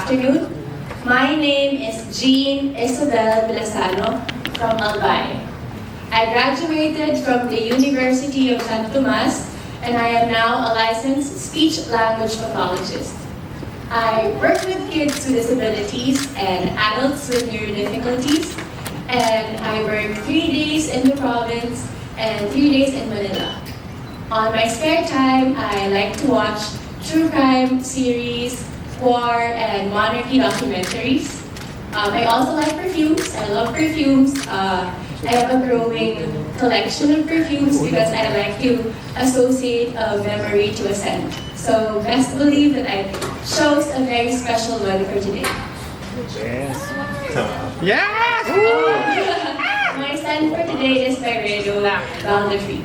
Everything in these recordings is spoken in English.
afternoon. My name is Isabelle Bilasano from Albay. I graduated from the University of San Tomas and I am now a licensed speech-language pathologist. I work with kids with disabilities and adults with neuro difficulties, and I work 3 days in the province and 3 days in Manila. On my spare time, I like to watch true crime series, war, and monarchy documentaries. I also like perfumes. I love perfumes. I have a growing collection of perfumes because I like to associate a memory to a scent. So best believe that I chose a very special one for today. Yes! Yes! My scent for today is Ferrero Valdefi.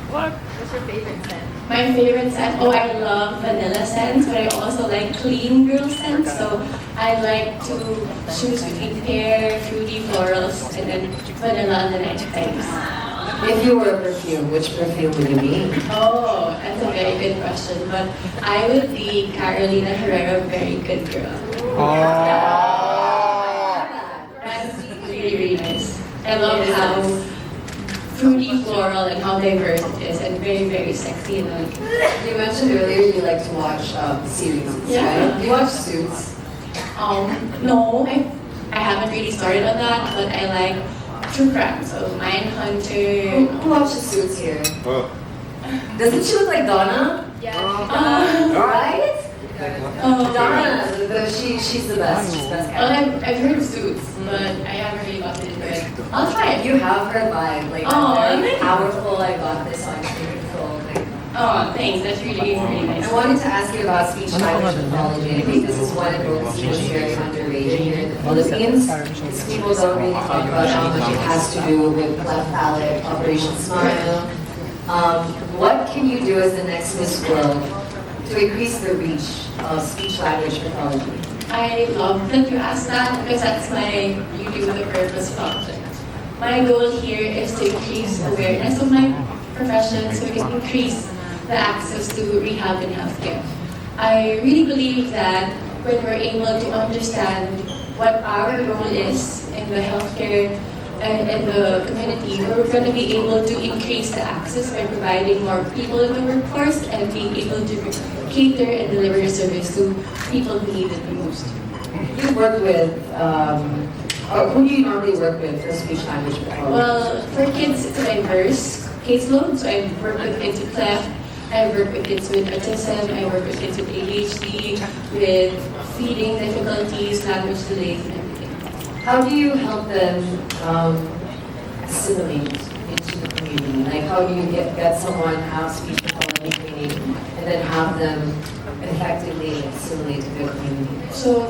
What's your favorite scent? My favorite scent, I love vanilla scents, but I also like clean girl scents. So I like to choose between pear, fruity florals, and then vanilla on the night times. If you were a perfume, which perfume would you be? Oh, that's a very good question. But I would be Carolina Herrera, Very Good Girl. That's really, really nice. I love how fruity floral and how diverse it is, and very, very sexy and You mentioned earlier you like to watch series, right? Do you watch Suits? No, I haven't really started on that, but I like true crime, so Mindhunter. Who watches Suits here? Oh. Doesn't she look like Donna? Yeah. Right? Donna, Donna. she's the best. She's the best Well, character. I've heard Suits, but I haven't really gotten into it. I'll try it. You have her vibe, like very powerful. I got this on beautiful. Like, Oh, thanks. That's really, really nice. I wanted to ask you about speech language pathology. I think this is one advocacy that's very underrated here in the Philippines. People don't really talk about how much it has to do with cleft palate, Operation Smile. What can you do as the next Miss World to increase the reach of speech language pathology? I love that you asked that because that's my YouTube the Purpose project. My goal here is to increase awareness of my profession so we can increase the access to rehab and healthcare. I really believe that when we're able to understand what our role is in the healthcare and in the community, we're going to be able to increase the access by providing more people in the workforce and being able to cater and deliver service to people who need it the most. You work with, who do you normally work with for speech language pathology? Well, for kids, it's a diverse caseload. So I work with kids with cleft, I work with kids with autism, I work with kids with ADHD, with feeding difficulties, language delays, and everything. How do you help them assimilate into the community? Like, how do you get someone have speech pathology training and then have them effectively assimilate to the community? So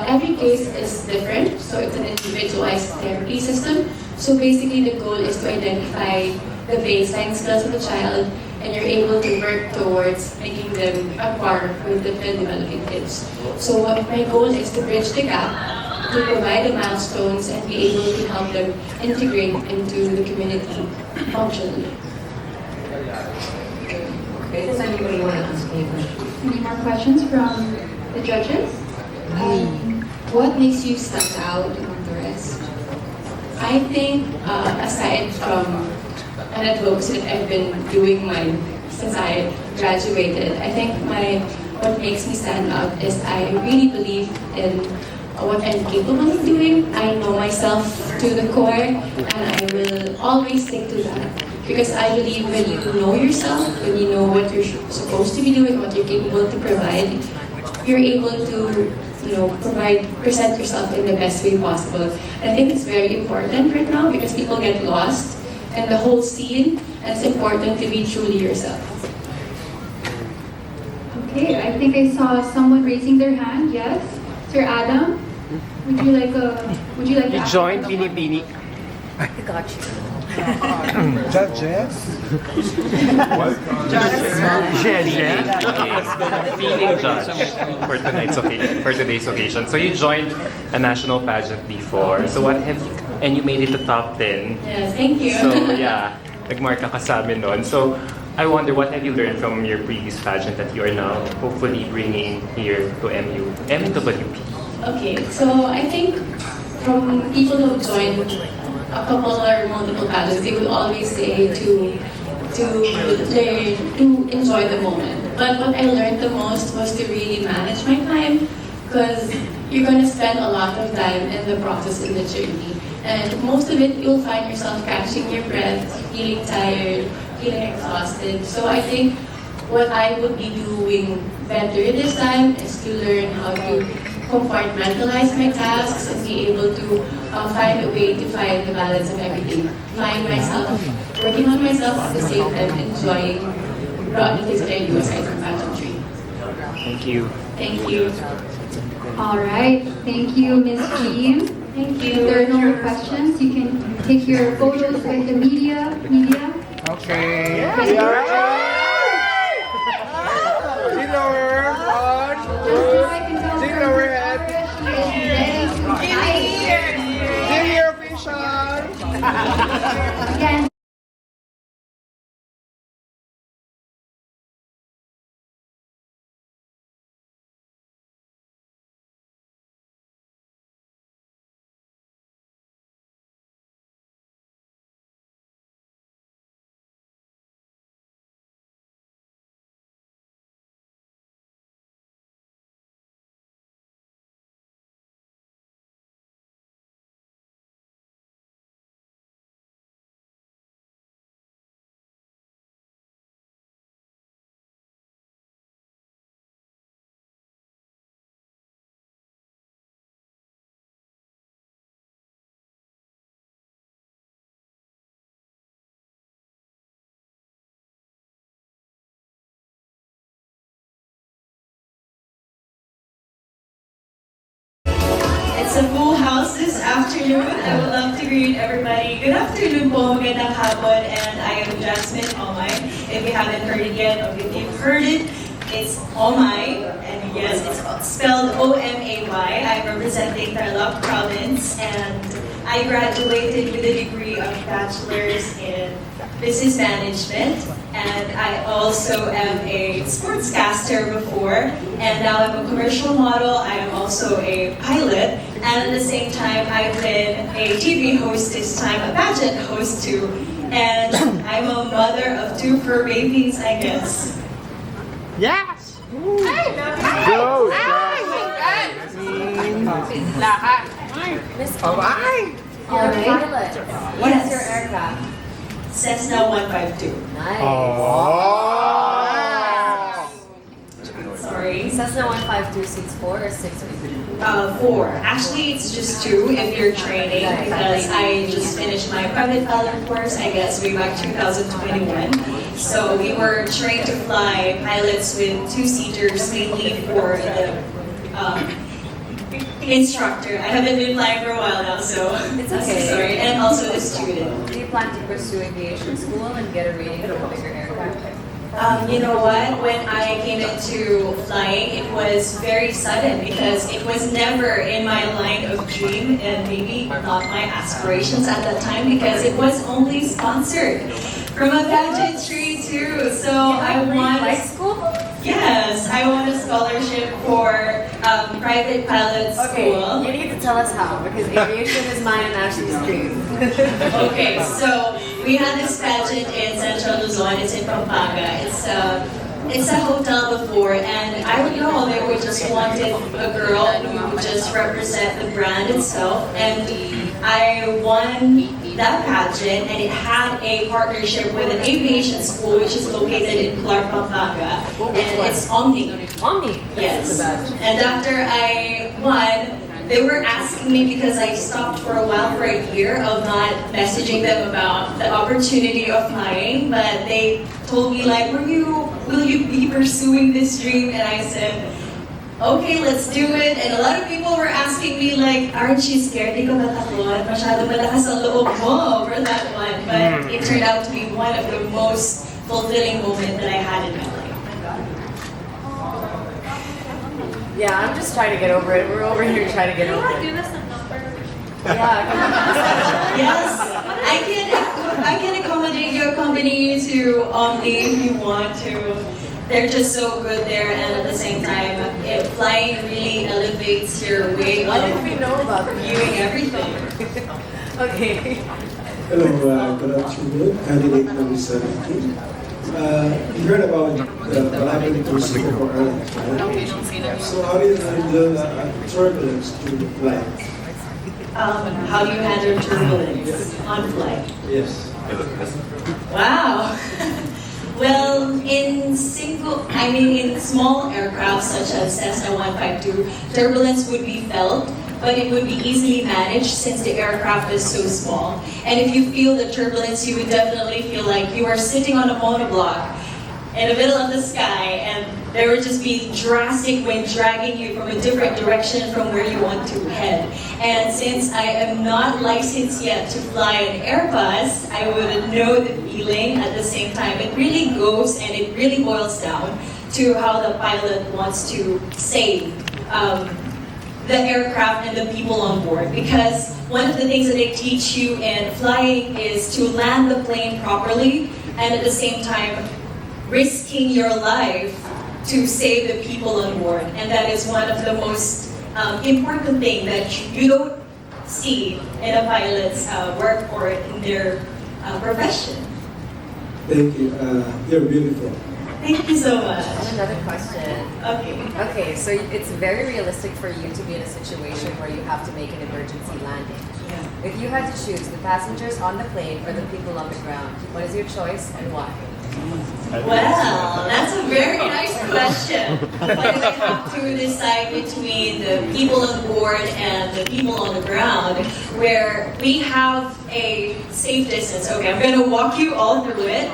every case is different. So it's an individualized therapy system. So basically the goal is to identify the baseline skills of the child, and you're able to work towards making them acquire with different developing kids. So my goal is to bridge the gap, to provide the milestones, and be able to help them integrate into the community functionally. Okay, does anybody want to ask me a question? Any more questions from the judges? What makes you stand out among the rest? I think aside from an advocacy that I've been doing mine since I graduated, I think what makes me stand out is I really believe in what I'm capable of doing. I know myself to the core, and I will always stick to that. Because I believe when you know yourself, when you know what you're supposed to be doing, what you're capable to provide, you're able to present yourself in the best way possible. And I think it's very important right now because people get lost in the whole scene, and it's important to be truly yourself. Okay, I think I saw someone raising their hand. Yes, Sir Adam, would you like to ask Join a BINIBINI. I got you. Judges? Feeling judge for today's occasion. So you joined a national pageant before. So what have you, and you made it to top 10. Yes, thank you. So yeah, nagmark ka sa amin noon. So I wonder what have you learned from your previous pageant that you are now hopefully bringing here to MWP? Okay, so I think from people who have joined a couple or multiple pageants, they would always say to learn to enjoy the moment. But what I learned the most was to really manage my time, because you're going to spend a lot of time in the process, in the journey. And most of it, you'll find yourself catching your breath, feeling tired, feeling exhausted. So I think what I would be doing better this time is to learn how to compartmentalize my tasks and be able to find a way to find the balance of everything. Find myself working on myself at the same time, enjoying the other things that I do aside from pageantry. Thank you. Thank you. All right. Thank you, Miss Jean. Thank If there are you. no more questions, you can take your photos with the media. Okay. Okay. Again. It's a full house this afternoon. I would love to greet everybody. Good afternoon po, magandang hapon, and I am Jasmine, Omay. If you haven't heard it yet, or if you've heard it, it's Omay, and yes, it's spelled O-M-A-Y. I'm representing Tarlac Province, and I graduated with a degree of Bachelor's in Business Management, and I also am a sportscaster before, and now I'm a commercial model. I am also a pilot, and at the same time, I've been a TV host this time, a pageant host too, and I'm a mother of 2 fur babies, I guess. Yes! Go! All right. What is your aircraft? Cessna 152. Nice. Oh! Sorry. Cessna 152 seats 4 or 6 people? 4. Actually, it's just 2 if you're training, because I just finished my private pilot course, I guess, way back 2021. So we were trained to fly pilots with 2-seaters, mainly for the instructor. I haven't been flying for a while now, so It's okay. sorry. And also the student. Do you plan to pursue aviation school and get a rating for a bigger aircraft? You know what? When I came into flying, it was very sudden because it was never in my line of dream and maybe not my aspirations at that time because it was only sponsored from a pageantry too. So I won. Flight school? Yes, I won a scholarship for private pilot Okay, school. you need to tell us how, because aviation is mine and Ashley's dream. Okay, so we had this pageant in Central Luzon. It's in Pampanga. It's a hotel before, and I don't know, they were just wanted a girl who would just represent the brand itself, and I won that pageant, and it had a partnership with an aviation school which is located in Clark, Pampanga, and it's Omni. Mommy. Yes. And after I won, they were asking me because I stopped for a while for a year of not messaging them about the opportunity of flying, but they told me like, will you be pursuing this dream? And I said, okay, let's do it. And a lot of people were asking me like, aren't you scared? Di ka ba takot? Masyado malakas ang loob mo for that one. But it turned out to be one of the most fulfilling moments that I had in my life. Yeah, I'm just trying to get over it. We're over here trying to get over it. Yes, I can accommodate you, accompany you to only if you want to. They're just so good there, and at the same time, flying really elevates your way What did of we know about viewing everything. Okay. Hello, good afternoon. Candidate number 17. You heard about the liability for airlines, right? So how do you handle turbulence during the flight? How do you handle turbulence on flight? Yes. Wow. Well, in small aircraft such as Cessna 152, turbulence would be felt, but it would be easily managed since the aircraft is so small. And if you feel the turbulence, you would definitely feel like you are sitting on a monoblock in the middle of the sky, and there would just be drastic wind dragging you from a different direction from where you want to head. And since I am not licensed yet to fly an Airbus, I wouldn't know the feeling. At the same time, it really goes and it really boils down to how the pilot wants to save the aircraft and the people on board. Because one of the things that they teach you in flying is to land the plane properly and at the same time risking your life to save the people on board. And that is one of the most important things that you don't see in a pilot's work or in their profession. Thank you. You're beautiful. Thank you so much. Another question. Okay. Okay, so it's very realistic for you to be in a situation where you have to make an emergency landing. Yeah. If you had to choose the passengers on the plane or the people on the ground, what is your choice and why? Well, that's a very nice question. But if I have to decide between the people on board and the people on the ground, where we have a safe distance. Okay, I'm going to walk you all through it.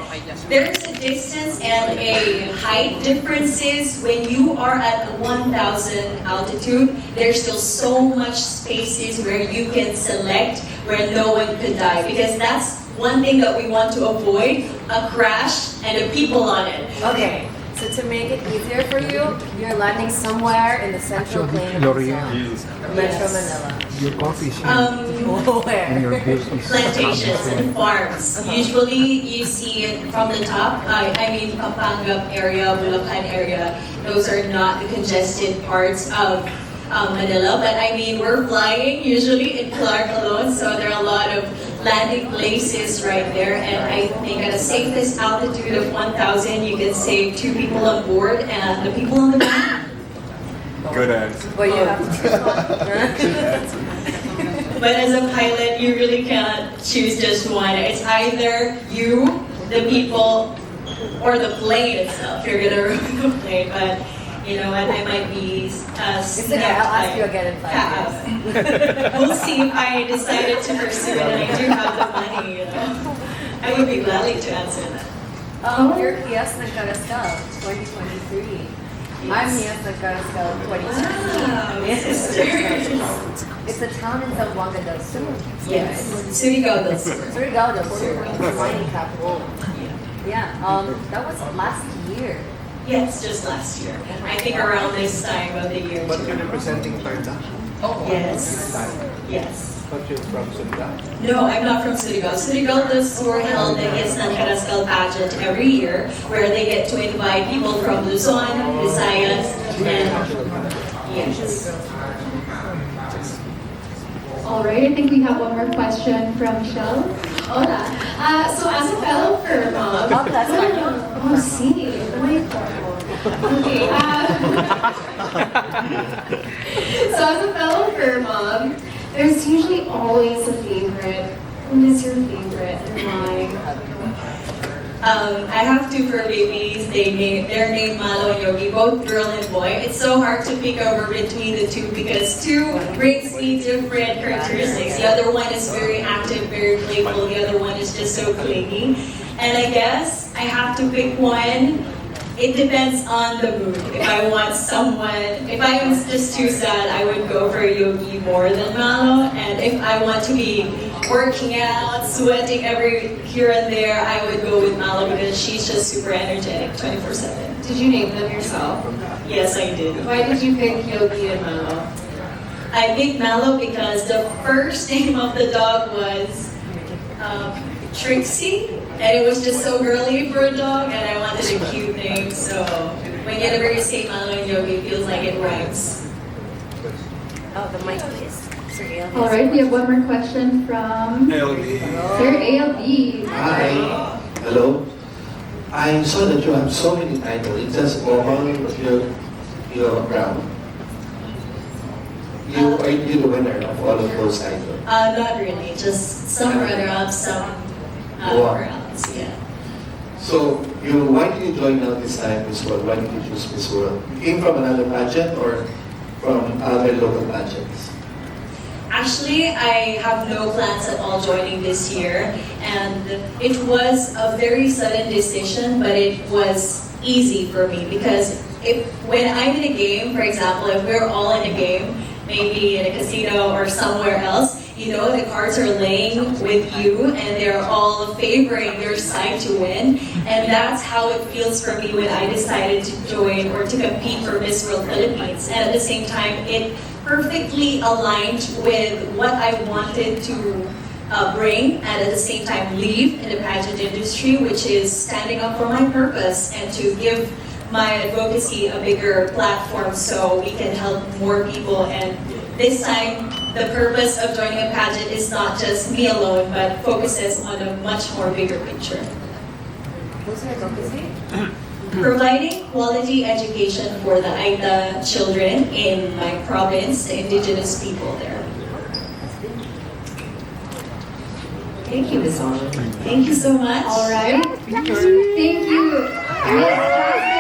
There's a distance and a height differences. When you are at 1,000 altitude, there's still so much spaces where you can select where no one could die, because that's one thing that we want to avoid, a crash and the people on it. Okay, so to make it easier for you, you're landing somewhere in the central plain of Luzon, Metro Manila. Your coffee is Where? and your bills is Plantations and farms. Usually you see it from the top. I mean Pampanga area, Bulacan area. Those are not the congested parts of Manila. But I mean, we're flying usually in Clark alone, so there are a lot of landing places right there. And I think at a safest altitude of 1,000, you can save 2 people on board and the people on the ground. Good answer. But you have to choose one. But as a pilot, you really can't choose just one. It's either you, the people, or the plane itself. You're gonna ruin the plane, but you know what? I might be It's okay, I'll ask you again in 5 years. We'll see if I decided to pursue it and I do have the money. You know, I would be glad to answer that. You're Hias Nagkarascal, 2023. I'm Hias Nagkarascal, 2016. Wow, sisters. It's a town in Zamboanga del Sur. Yes, Surigao del Sur. Surigao del Sur, it's mining capital. Yeah, that was last year. Yes, just last year. I think around this time of the year. But you're representing Tarda. Yes. Yes. But you're from Surigao. No, I'm not from Surigao. Surigao del Sur held the Yasine Pageant every year, where they get to invite people from Luzon, Visayas, and yes. All right, I think we have one more question from Michelle. Hola. So as a fellow fur mom, Oh, sí. okay. So as a fellow fur mom, there's usually always a favorite. Who is your favorite and why? I have 2 fur babies. They're named Malo and Yogi, both girl and boy. It's so hard to pick over between the 2 because 2 brings me different characteristics. The other one is very active, very playful. The other one is just so clingy. And I guess I have to pick one. It depends on the mood. If I want someone, if I was just too sad, I would go for Yogi more than Malo. And if I want to be working out, sweating every here and there, I would go with Malo because she's just super energetic 24/7. Did you name them yourself? Yes, I did. Why did you pick Yogi and Malo? I picked Malo because the first name of the dog was Trixie. And it was just so girly for a dog, and I wanted a cute name, so when University Manong Yogi, it feels like it rhymes. Oh, the mic, please. Sir ALD. All right, we have one more question from Sir ALD. Hi. Hello. I saw that you have so many titles. It's just overall you're proud. Are you the winner of all of those titles? Not really, just some runner-ups, some rounds, yeah. So why did you join now this time Miss World? Why did you choose Miss World? You came from another pageant or from other local pageants? Actually, I have no plans at all joining this year, and it was a very sudden decision, but it was easy for me because when I'm in a game, for example, if we're all in a game, maybe in a casino or somewhere else, you know, the cards are laying with you and they're all favoring your side to win. And that's how it feels for me when I decided to join or to compete for Miss World Philippines. And at the same time, it perfectly aligned with what I wanted to bring and at the same time leave in the pageant industry, which is standing up for my purpose and to give my advocacy a bigger platform so we can help more people. And this time, the purpose of joining a pageant is not just me alone, but focuses on a much more bigger picture. Who's your advocacy? Providing quality education for the Aita children in my province, the indigenous people there. Thank you, Ms. Allen. Thank you so much. All right. Thank you. Miss Jasmine.